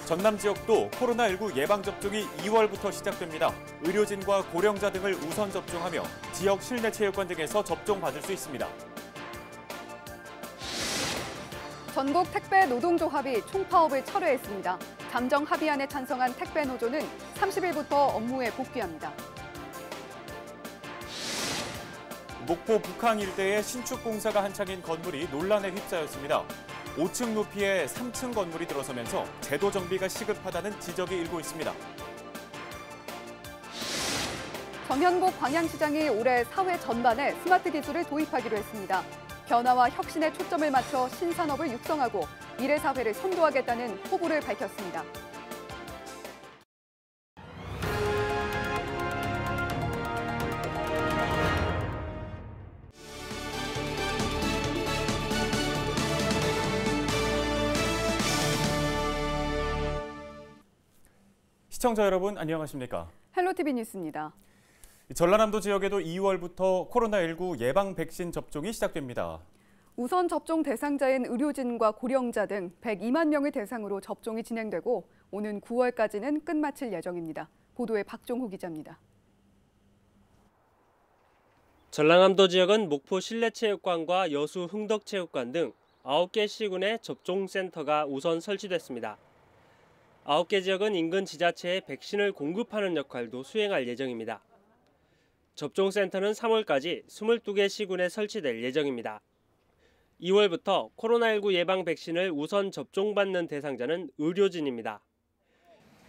전남 지역도 코로나19 예방접종이 2월부터 시작됩니다. 의료진과 고령자 등을 우선 접종하며 지역 실내체육관 등에서 접종받을 수 있습니다. 전국 택배 노동조합이 총파업을 철회했습니다. 잠정 합의안에 찬성한 택배 노조는 30일부터 업무에 복귀합니다. 목포 북항 일대의 신축 공사가 한창인 건물이 논란에 휩싸였습니다. 5층 높이의 3층 건물이 들어서면서 제도 정비가 시급하다는 지적이 일고 있습니다. 정현복 광양시장이 올해 사회 전반에 스마트 기술을 도입하기로 했습니다. 변화와 혁신에 초점을 맞춰 신산업을 육성하고 미래사회를 선도하겠다는 포부를 밝혔습니다. 시청자 여러분 안녕하십니까? 헬로티비 뉴스입니다. 전라남도 지역에도 2월부터 코로나19 예방 백신 접종이 시작됩니다. 우선 접종 대상자인 의료진과 고령자 등 102만 명을 대상으로 접종이 진행되고 오는 9월까지는 끝마칠 예정입니다. 보도에 박종호 기자입니다. 전라남도 지역은 목포 실내체육관과 여수 흥덕체육관 등 9개 시군의 접종센터가 우선 설치됐습니다. 9개 지역은 인근 지자체에 백신을 공급하는 역할도 수행할 예정입니다. 접종센터는 3월까지 22개 시군에 설치될 예정입니다. 2월부터 코로나19 예방 백신을 우선 접종받는 대상자는 의료진입니다.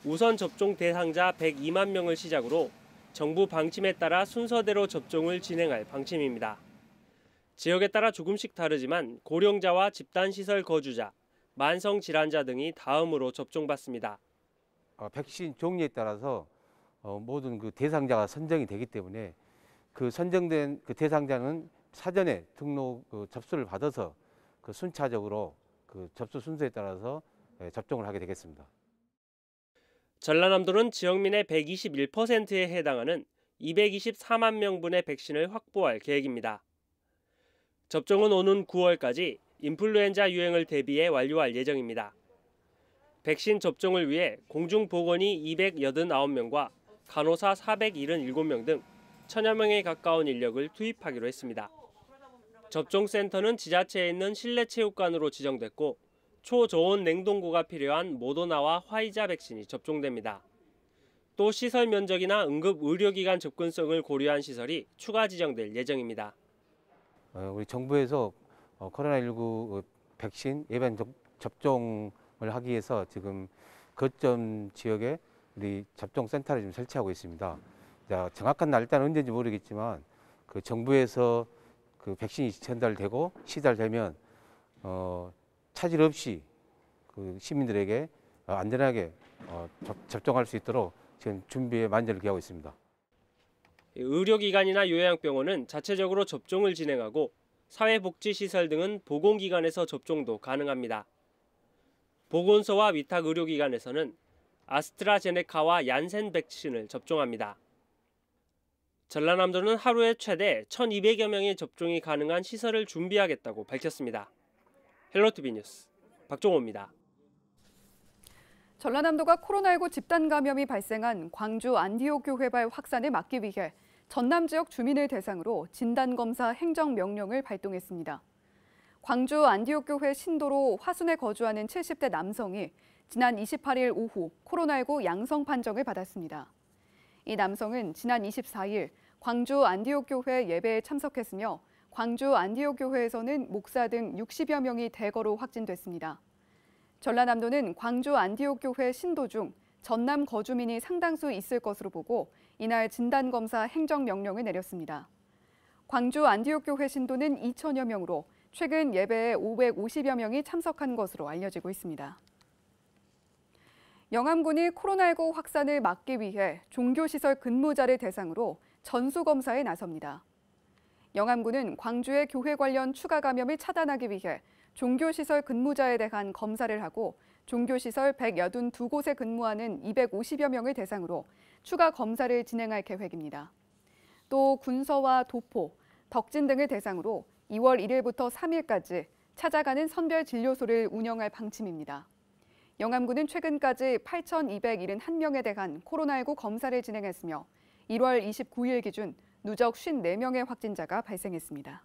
우선 접종 대상자 102만 명을 시작으로 정부 방침에 따라 순서대로 접종을 진행할 방침입니다. 지역에 따라 조금씩 다르지만 고령자와 집단시설 거주자, 만성질환자 등이 다음으로 접종받습니다. 백신 종류에 따라서 모든 그 대상자가 선정이 되기 때문에 그 선정된 그 대상자는 사전에 등록 접수를 받아서 그 순차적으로 그 접수 순서에 따라서 접종을 하게 되겠습니다. 전라남도는 지역민의 121%에 해당하는 224만 명분의 백신을 확보할 계획입니다. 접종은 오는 9월까지 인플루엔자 유행을 대비해 완료할 예정입니다. 백신 접종을 위해 공중보건의 289명과 간호사 477명 등 1000여 명에 가까운 인력을 투입하기로 했습니다. 접종센터는 지자체에 있는 실내체육관으로 지정됐고 초저온 냉동고가 필요한 모더나와 화이자 백신이 접종됩니다. 또 시설 면적이나 응급 의료기관 접근성을 고려한 시설이 추가 지정될 예정입니다. 우리 정부에서 코로나19 백신 예방 접종을 하기 위해서 지금 거점 지역에 우리 접종센터를 지금 설치하고 있습니다. 정확한 날짜는 언제인지 모르겠지만 그 정부에서 그 백신이 전달되고 시달되면 차질 없이 그 시민들에게 안전하게 접종할 수 있도록 지금 준비에 만전을 기하고 있습니다. 의료기관이나 요양병원은 자체적으로 접종을 진행하고 사회복지시설 등은 보건기관에서 접종도 가능합니다. 보건소와 위탁의료기관에서는 아스트라제네카와 얀센 백신을 접종합니다. 전라남도는 하루에 최대 1,200여 명의 접종이 가능한 시설을 준비하겠다고 밝혔습니다. 헬로티비 뉴스 박종호입니다. 전라남도가 코로나19 집단 감염이 발생한 광주 안디옥 교회발 확산을 막기 위해 전남 지역 주민을 대상으로 진단검사 행정명령을 발동했습니다. 광주 안디옥 교회 신도로 화순에 거주하는 70대 남성이 지난 28일 오후 코로나19 양성 판정을 받았습니다. 이 남성은 지난 24일 광주 안디옥 교회 예배에 참석했으며 광주 안디옥 교회에서는 목사 등 60여 명이 대거로 확진됐습니다. 전라남도는 광주 안디옥 교회 신도 중 전남 거주민이 상당수 있을 것으로 보고 이날 진단검사 행정명령을 내렸습니다. 광주 안디옥 교회 신도는 2천여 명으로 최근 예배에 550여 명이 참석한 것으로 알려지고 있습니다. 영암군이 코로나19 확산을 막기 위해 종교시설 근무자를 대상으로 전수검사에 나섭니다. 영암군은 광주의 교회 관련 추가 감염을 차단하기 위해 종교시설 근무자에 대한 검사를 하고 종교시설 182곳에 근무하는 250여 명을 대상으로 추가 검사를 진행할 계획입니다. 또 군서와 도포, 덕진 등을 대상으로 2월 1일부터 3일까지 찾아가는 선별 진료소를 운영할 방침입니다. 영암구는 최근까지 8,271명에 대한 코로나19 검사를 진행했으며 1월 29일 기준 누적 54명의 확진자가 발생했습니다.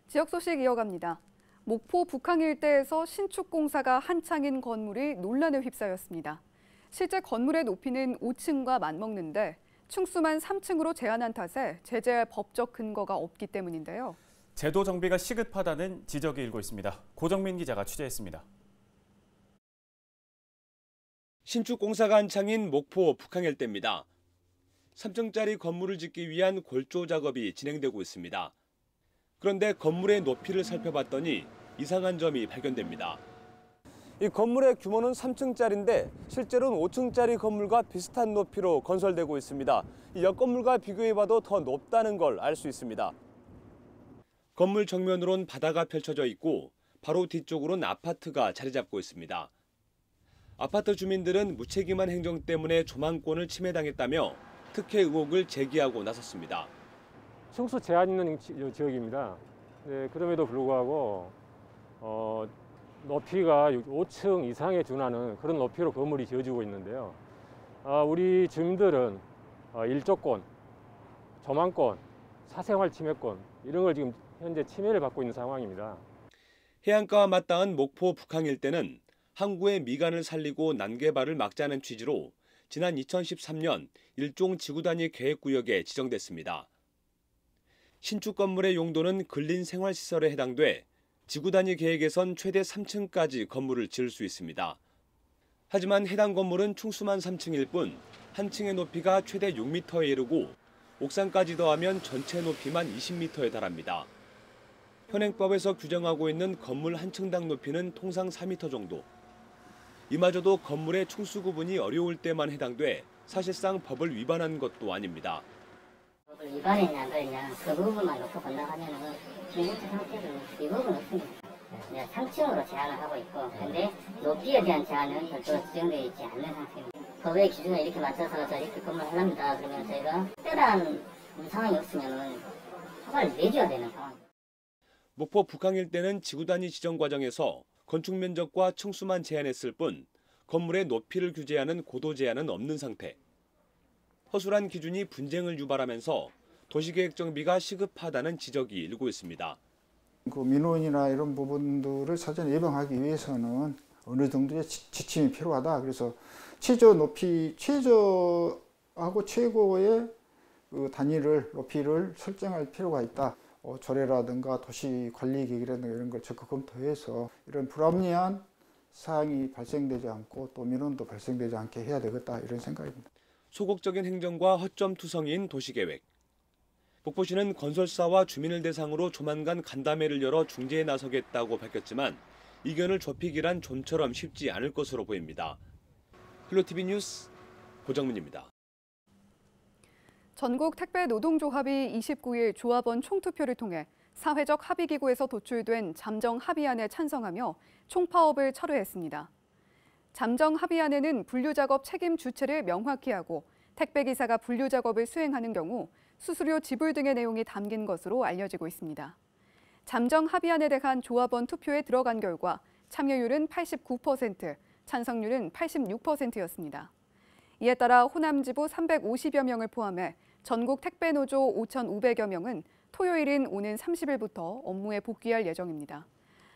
지역 소식 이어갑니다. 목포 북항 일대에서 신축 공사가 한창인 건물이 논란에 휩싸였습니다. 실제 건물의 높이는 5층과 맞먹는데 층수만 3층으로 제한한 탓에 제재할 법적 근거가 없기 때문인데요. 제도 정비가 시급하다는 지적이 일고 있습니다. 고정민 기자가 취재했습니다. 신축 공사가 한창인 목포 북항 일대입니다. 3층짜리 건물을 짓기 위한 골조 작업이 진행되고 있습니다. 그런데 건물의 높이를 살펴봤더니 이상한 점이 발견됩니다. 이 건물의 규모는 3층짜리인데 실제로는 5층짜리 건물과 비슷한 높이로 건설되고 있습니다. 이 옆 건물과 비교해봐도 더 높다는 걸 알 수 있습니다. 건물 정면으론 바다가 펼쳐져 있고 바로 뒤쪽으로는 아파트가 자리 잡고 있습니다. 아파트 주민들은 무책임한 행정 때문에 조망권을 침해당했다며 특혜 의혹을 제기하고 나섰습니다. 층수 제한 있는 지역입니다. 네, 그럼에도 불구하고 높이가 5층 이상에 준하는 그런 높이로 건물이 지어지고 있는데요. 우리 주민들은 일조권, 조망권, 사생활 침해권 이런 걸 지금 현재 침해를 받고 있는 상황입니다. 해안가와 맞닿은 목포 북항 일대는 항구의 미관을 살리고 난개발을 막자는 취지로 지난 2013년 일종 지구단위 계획구역에 지정됐습니다. 신축 건물의 용도는 근린생활시설에 해당돼 지구단위 계획에선 최대 3층까지 건물을 지을 수 있습니다. 하지만 해당 건물은 층수만 3층일 뿐 한 층의 높이가 최대 6m에 이르고 옥상까지 더하면 전체 높이만 20m에 달합니다. 현행법에서 규정하고 있는 건물 한 층당 높이는 통상 4m 정도. 이마저도 건물의 층수 구분이 어려울 때만 해당돼 사실상 법을 위반한 것도 아닙니다. 법을 위반했냐 안 그랬냐 그 부분만 놓고 본다하면은 지금부터 상태는 이 부분은 없습니다. 3층으로 제한을 하고 있고 근데 높이에 대한 제한은 별도로 지정되어 있지 않는 상태입니다. 법의 기준을 이렇게 맞춰서 저 이렇게 건물을 하랍니다. 그러면 저희가 특별한 상황이 없으면 허가를 내줘야 되는 상황입니다. 목포 북항 일대는 지구단위 지정 과정에서 건축 면적과 층수만 제한했을 뿐 건물의 높이를 규제하는 고도 제한은 없는 상태. 허술한 기준이 분쟁을 유발하면서 도시계획 정비가 시급하다는 지적이 일고 있습니다. 그 민원이나 이런 부분들을 사전에 예방하기 위해서는 어느 정도의 지침이 필요하다. 그래서 최저 높이, 최저하고 최고의 그 단위를 높이를 설정할 필요가 있다. 조례라든가 도시관리계획이라든가 이런 걸 적극 검토해서 이런 불합리한 사항이 발생되지 않고 또 민원도 발생되지 않게 해야 되겠다 이런 생각입니다. 소극적인 행정과 허점투성이인 도시계획. 목포시는 건설사와 주민을 대상으로 조만간 간담회를 열어 중재에 나서겠다고 밝혔지만 이견을 좁히기란 좀처럼 쉽지 않을 것으로 보입니다. 헬로티비 뉴스 고정민입니다. 전국 택배 노동조합이 29일 조합원 총투표를 통해 사회적 합의기구에서 도출된 잠정 합의안에 찬성하며 총파업을 철회했습니다. 잠정 합의안에는 분류작업 책임 주체를 명확히 하고 택배기사가 분류작업을 수행하는 경우 수수료 지불 등의 내용이 담긴 것으로 알려지고 있습니다. 잠정 합의안에 대한 조합원 투표에 들어간 결과 참여율은 89%, 찬성률은 86%였습니다. 이에 따라 호남지부 350여 명을 포함해 전국 택배노조 5,500여 명은 토요일인 오는 30일부터 업무에 복귀할 예정입니다.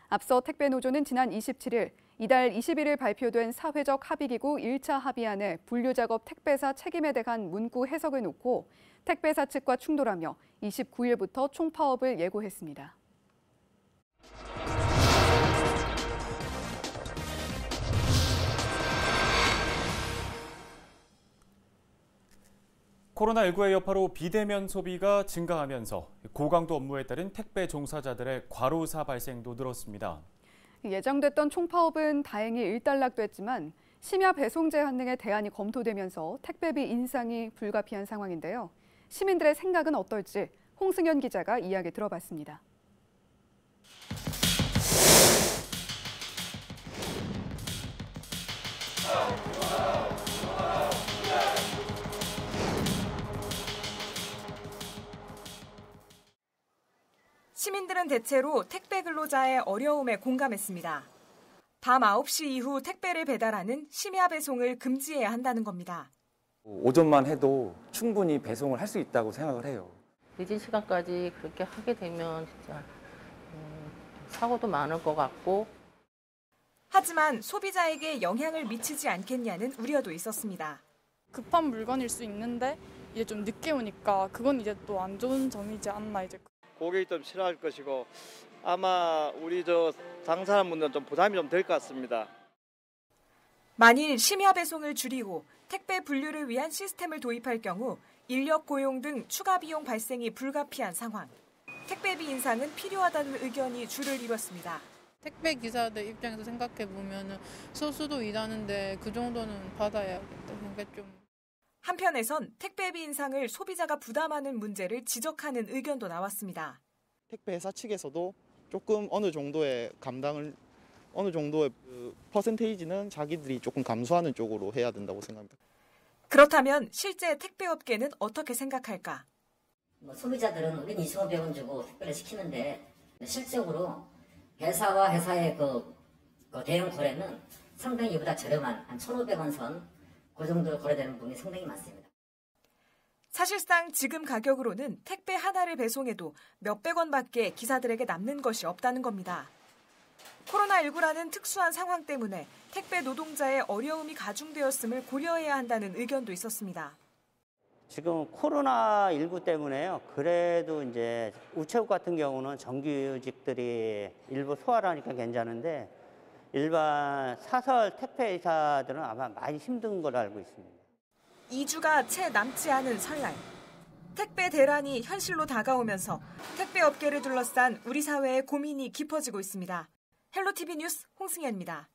앞서 택배노조는 지난 27일 이달 20일을 발표된 사회적 합의기구 1차 합의안에 분류작업 택배사 책임에 대한 문구 해석을 놓고 택배사 측과 충돌하며 29일부터 총파업을 예고했습니다. 코로나19의 여파로 비대면 소비가 증가하면서 고강도 업무에 따른 택배 종사자들의 과로사 발생도 늘었습니다. 예정됐던 총파업은 다행히 일단락됐지만 심야 배송 제한 등의 대안이 검토되면서 택배비 인상이 불가피한 상황인데요. 시민들의 생각은 어떨지 홍승현 기자가 이야기 들어봤습니다. 이들은 대체로 택배 근로자의 어려움에 공감했습니다. 밤 9시 이후 택배를 배달하는 심야 배송을 금지해야 한다는 겁니다. 오전만 해도 충분히 배송을 할 수 있다고 생각을 해요. 늦은 시간까지 그렇게 하게 되면 진짜 사고도 많을 것 같고. 하지만 소비자에게 영향을 미치지 않겠냐는 우려도 있었습니다. 급한 물건일 수 있는데 이제 좀 늦게 오니까 그건 이제 또 안 좋은 점이지 않나 이제. 고객이 좀 싫어할 것이고 아마 우리 당사자분들은 좀 부담이 좀 될 것 같습니다. 만일 심야 배송을 줄이고 택배 분류를 위한 시스템을 도입할 경우 인력 고용 등 추가 비용 발생이 불가피한 상황. 택배비 인상은 필요하다는 의견이 줄을 이뤘습니다. 택배 기사들 입장에서 생각해 보면은 소수도 일하는데 그 정도는 받아야겠다. 그러니까 좀. 한편에선 택배비 인상을 소비자가 부담하는 문제를 지적하는 의견도 나왔습니다. 택배 회사 측에서도 조금 어느 정도의 퍼센테이지는 자기들이 조금 감수하는 쪽으로 해야 된다고 생각합니다. 그렇다면 실제 택배업계는 어떻게 생각할까? 소비자들은 우린 2,500원 주고 택배를 시키는데 실적으로 회사와 회사의 그 대형 거래는 상당히 이보다 저렴한 한 1,500원 선 그 정도로 거래되는 부분이 상당히 많습니다. 사실상 지금 가격으로는 택배 하나를 배송해도 몇백 원밖에 기사들에게 남는 것이 없다는 겁니다. 코로나19라는 특수한 상황 때문에 택배 노동자의 어려움이 가중되었음을 고려해야 한다는 의견도 있었습니다. 지금 코로나19 때문에요. 그래도 이제 우체국 같은 경우는 정규직들이 일부 소화를 하니까 괜찮은데 일반 사설 택배회사들은 아마 많이 힘든 걸로 알고 있습니다. 2주가 채 남지 않은 설날. 택배 대란이 현실로 다가오면서 택배업계를 둘러싼 우리 사회의 고민이 깊어지고 있습니다. 헬로티비 뉴스 홍승현입니다.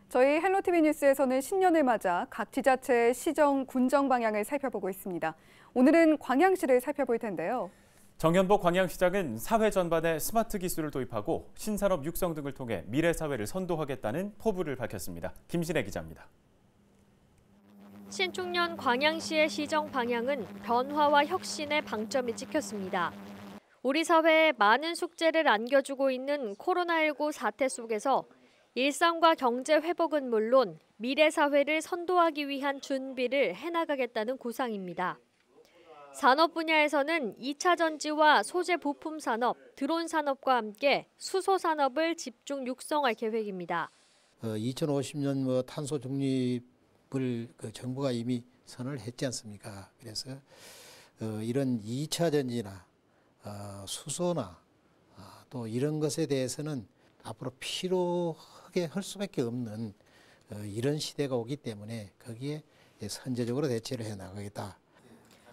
저희 헬로티비 뉴스에서는 신년을 맞아 각 지자체의 시정, 군정 방향을 살펴보고 있습니다. 오늘은 광양시를 살펴볼 텐데요. 정현복 광양시장은 사회 전반에 스마트 기술을 도입하고 신산업 육성 등을 통해 미래 사회를 선도하겠다는 포부를 밝혔습니다. 김신혜 기자입니다. 신축년 광양시의 시정 방향은 변화와 혁신의 방점이 찍혔습니다. 우리 사회에 많은 숙제를 안겨주고 있는 코로나19 사태 속에서 일상과 경제 회복은 물론 미래 사회를 선도하기 위한 준비를 해나가겠다는 구상입니다. 산업 분야에서는 2차 전지와 소재 부품 산업, 드론 산업과 함께 수소 산업을 집중 육성할 계획입니다. 2050년 탄소 중립을 정부가 이미 선언을 했지 않습니까? 그래서 이런 2차 전지나 수소나 또 이런 것에 대해서는 앞으로 필요하게 할 수밖에 없는 이런 시대가 오기 때문에 거기에 선제적으로 대처를 해나가겠다.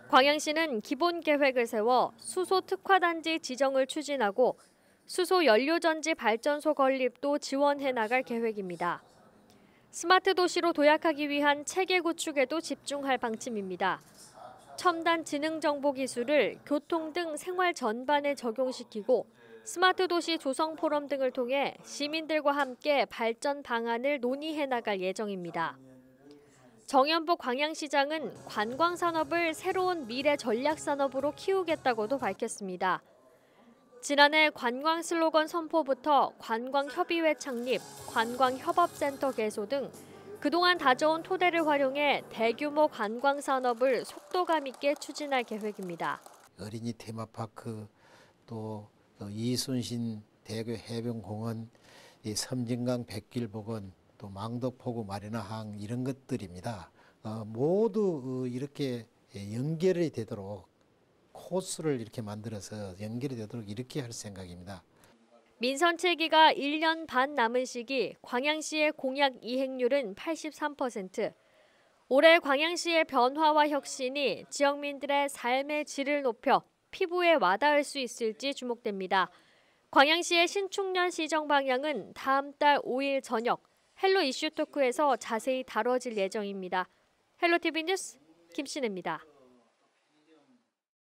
광양시는 기본 계획을 세워 수소 특화단지 지정을 추진하고 수소 연료전지 발전소 건립도 지원해 나갈 계획입니다. 스마트 도시로 도약하기 위한 체계 구축에도 집중할 방침입니다. 첨단 지능 정보 기술을 교통 등 생활 전반에 적용시키고 스마트 도시 조성 포럼 등을 통해 시민들과 함께 발전 방안을 논의해 나갈 예정입니다. 정현복 광양시장은 관광 산업을 새로운 미래 전략 산업으로 키우겠다고도 밝혔습니다. 지난해 관광 슬로건 선포부터 관광협의회 창립, 관광협업센터 개소 등 그동안 다져온 토대를 활용해 대규모 관광 산업을 속도감 있게 추진할 계획입니다. 어린이 테마파크, 또 이순신 대교 해변공원, 섬진강 백길복원, 또 망덕포구 마리나항 이런 것들입니다. 모두 이렇게 연결이 되도록 코스를 이렇게 만들어서 연결이 되도록 이렇게 할 생각입니다. 민선 7기가 1년 반 남은 시기 광양시의 공약 이행률은 83%. 올해 광양시의 변화와 혁신이 지역민들의 삶의 질을 높여 피부에 와닿을 수 있을지 주목됩니다. 광양시의 신축년 시정 방향은 다음 달 5일 저녁 헬로 이슈토크에서 자세히 다뤄질 예정입니다. 헬로티비 뉴스 김신혜입니다.